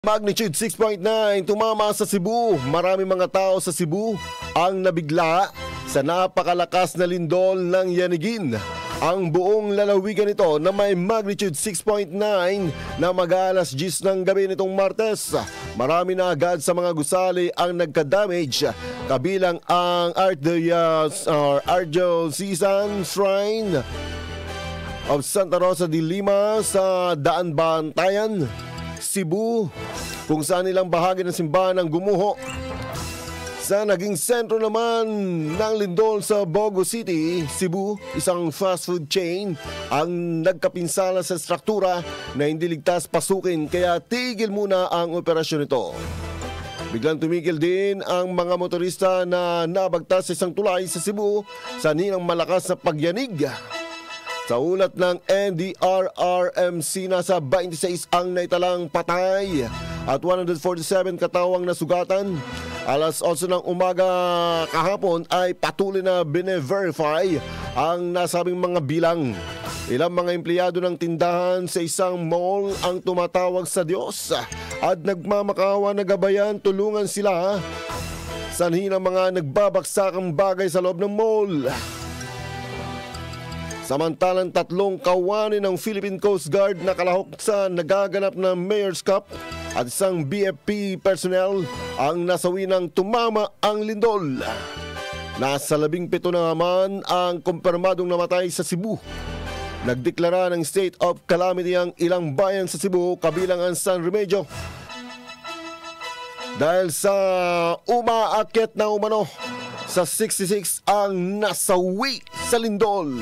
Magnitude 6.9 tumama sa Cebu. Maraming mga tao sa Cebu ang nabigla sa napakalakas na lindol ng Yanigin. Ang buong lalawigan nito na may magnitude 6.9 na mag-alas 10 ng gabi nitong Martes. Marami na agad sa mga gusali ang nagka-damage, kabilang ang Ardiocesan Shrine of Santa Rosa de Lima sa Daan Bantayan, Cebu, kung saan ilang bahagi ng simbahan ang gumuho. Sa naging sentro naman ng lindol sa Bogo City, Cebu, isang fast food chain ang nagkapinsala sa struktura na hindi ligtas pasukin, kaya tigil muna ang operasyon nito. Biglang tumigil din ang mga motorista na nabagtas sa isang tulay sa Cebu sa ninang malakas na pagyanig. Sa ulat ng NDRRMC, nasa 26 ang naitalang patay at 147 katawang nasugatan. Alas 11 ng umaga kahapon ay patuloy na bine-verify ang nasabing mga bilang. Ilang mga empleyado ng tindahan sa isang mall ang tumatawag sa Diyos at nagmamakawa na gabayan tulungan sila sanhi ng mga nagbabaksakang bagay sa loob ng mall. Samantalang 3 kawani ng Philippine Coast Guard na kalahok sa nagaganap na Mayor's Cup at isang BFP personnel ang nasawi ng tumama ang lindol. Nasa 17 na naman ang kumpirmadong namatay sa Cebu. Nagdeklara ng state of calamity ang ilang bayan sa Cebu, kabilang ang San Remedios, dahil sa umaakyat na umano sa 66 ang nasawi sa lindol.